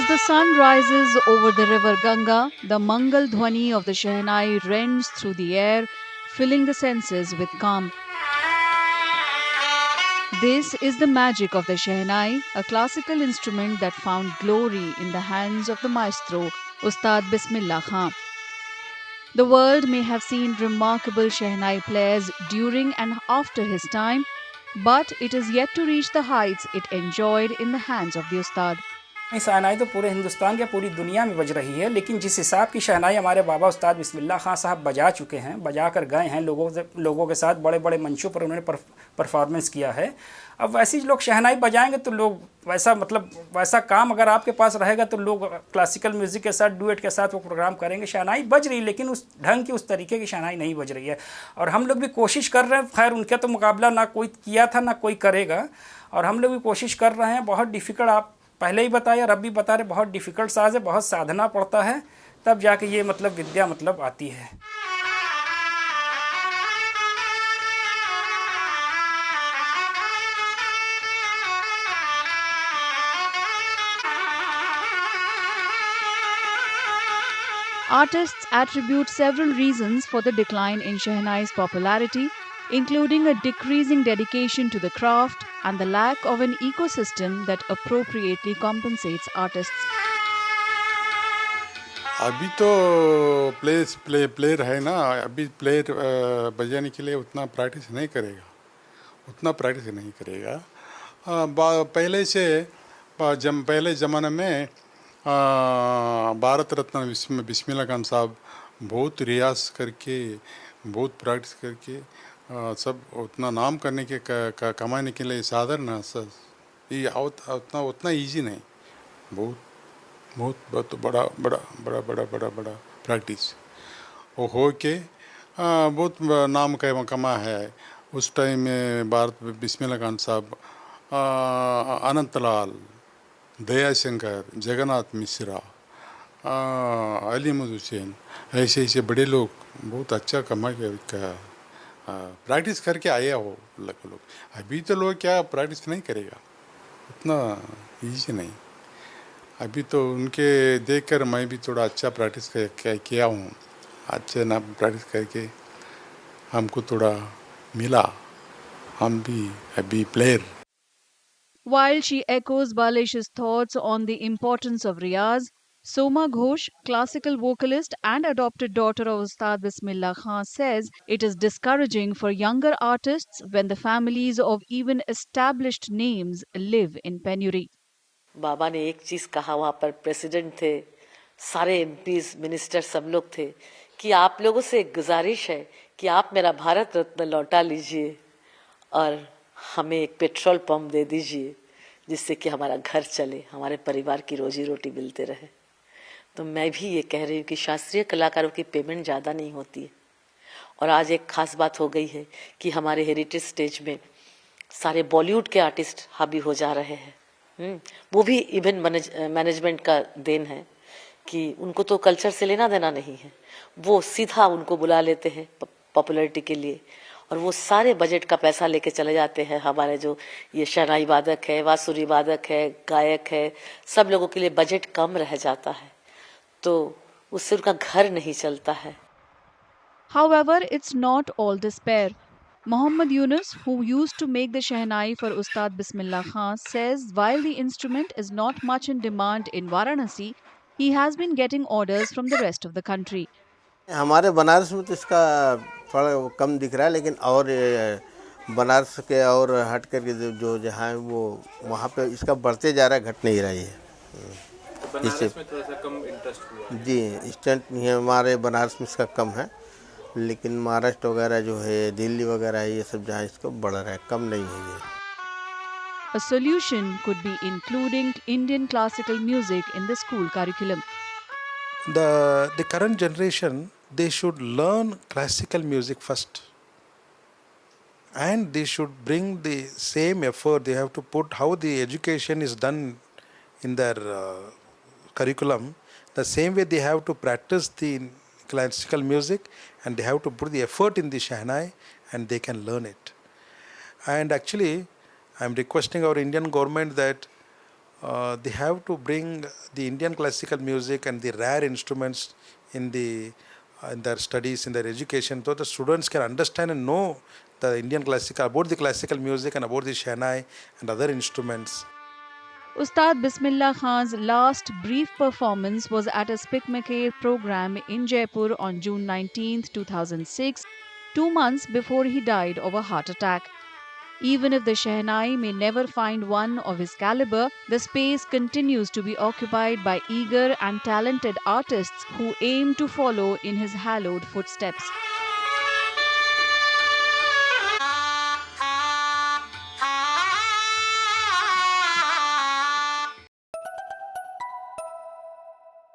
As the sun rises over the river Ganga, the Mangal Dhwani of the Shehnai rends through the air, filling the senses with calm. This is the magic of the Shehnai, a classical instrument that found glory in the hands of the maestro, Ustad Bismillah Khan. The world may have seen remarkable Shehnai players during and after his time, but it is yet to reach the heights it enjoyed in the hands of the Ustad. शहनाई तो पूरे हिंदुस्तान या पूरी दुनिया में बज रही है, लेकिन जिस हिसाब की शहनाई हमारे बाबा उस्ताद बिस्मिल्लाह खां साहब बजा चुके हैं, बजा कर गए हैं, लोगों के साथ बड़े बड़े मंचों पर उन्होंने परफॉर्मेंस किया है। अब वैसे लोग शहनाई बजाएंगे तो लोग वैसा काम अगर आपके पास रहेगा तो लोग क्लासिकल म्यूज़िक के साथ डुएट के साथ वो प्रोग्राम करेंगे। शहनाई बज रही, लेकिन उस ढंग की उस तरीके की शहनाई नहीं बज रही है, और हम लोग भी कोशिश कर रहे हैं। खैर उनका तो मुकाबला ना कोई किया था ना कोई करेगा, और हम लोग भी कोशिश कर रहे हैं। बहुत डिफ़िकल्ट, आप पहले ही बताया, रब भी बता रहे, बहुत डिफ़िकल्ट साज है, बहुत साधना पड़ता है, तब जाके ये विद्या आती है। Artists attribute several reasons for the decline in Shehnai's popularity, including a decreasing dedication to the craft and the lack of an ecosystem that appropriately compensates artists. अभी तो प्लेयर है ना, अभी प्लेयर बजाने के लिए उतना प्रैक्टिस नहीं करेगा। पहले से पहले ज़माने में भारत रत्न बिस्मिल्लाह खान साहब बहुत रियाज करके, बहुत प्रैक्टिस करके सब उतना नाम करने के कमाने के लिए साधारण ये उतना इजी नहीं, बहुत बड़ा प्रैक्टिस वो हो के बहुत नाम कमा है। उस टाइम में भारत बिस्मिल्लाह खान साहब, अनंतलाल, दयाशंकर, जगन्नाथ मिश्रा, अली अहमद हुसैन, ऐसे बड़े लोग बहुत अच्छा कमा के प्रैक्टिस करके आया हो लोग। अभी तो लोग क्या प्रैक्टिस नहीं करेगा, उतना इजी नहीं। अभी तो उनके देखकर मैं भी थोड़ा अच्छा प्रैक्टिस किया हूँ। अच्छे ना प्रैक्टिस करके हमको थोड़ा मिला, हम भी अभी player. While she echoes Balesh's thoughts on the importance of Riyaz, Soma Ghosh, classical vocalist and adopted daughter of Ustad Bismillah Khan, says it is discouraging for younger artists when the families of even established names live in penury. बाबा ने एक चीज़ कहा, वहाँ पर president थे, सारे MPs, minister सब लोग थे, कि आप लोगों से एक गुजारिश है कि आप मेरा भारत रत्न लौटा लीजिए और हमें एक पेट्रोल पंप दे दीजिए, जिससे कि हमारा घर चले, हमारे परिवार की रोजी रोटी मिलते रहे। तो मैं भी ये कह रही हूँ कि शास्त्रीय कलाकारों की पेमेंट ज़्यादा नहीं होती है, और आज एक खास बात हो गई है कि हमारे हेरिटेज स्टेज में सारे बॉलीवुड के आर्टिस्ट हावी हो जा रहे हैं। वो भी इवेंट मैनेजमेंट का देन है कि उनको तो कल्चर से लेना देना नहीं है, वो सीधा उनको बुला लेते हैं पॉपुलैरिटी के लिए, और वो सारे बजट का पैसा लेके चले जाते हैं। हमारे जो ये शहनाई वादक है, बांसुरी वादक है, गायक है, सब लोगों के लिए बजट कम रह जाता है, तो उससे उनका घर नहीं चलता है। However, it's not all despair. Muhammad Yunus, who used to make the Shehnai for Ustad Bismillah Khan, says while the instrument is not much in demand in Varanasi, he has been getting orders from the rest of the country. हमारे बनारस में तो इसका थोड़ा कम दिख रहा है, लेकिन और बनारस के और हट करके जो जहाँ है वो वहाँ पे इसका बढ़ते जा रहा है, घट नहीं रहा है। बनारस में थोड़ा सा कम इंटरेस्ट हुआ जी, इंस्टेंट नहीं है हमारे बनारस में, इसका कम है, लेकिन महाराष्ट्र वगैरह जो है, दिल्ली वगैरह है, ये सब जहाँ इसको बढ़ रहा है, कम नहीं है ये। A solution could be including Indian classical music in the school curriculum. The current generation, they should learn classical music first, and they should bring the same effort they have to put how the education is done in their curriculum. The same way they have to practice the classical music, and they have to put the effort in the Shehnai, and they can learn it. And actually, I am requesting our Indian government that they have to bring the Indian classical music and the rare instruments in their studies, in their education, so the students can understand and know the Indian classical, about the classical music and about the Shehnai and other instruments. Ustad Bismillah Khan's last brief performance was at a Spikmaker program in Jaipur on June 19, 2006, 2 months before he died of a heart attack. Even if the Shehnai may never find one of his caliber, the space continues to be occupied by eager and talented artists who aim to follow in his hallowed footsteps.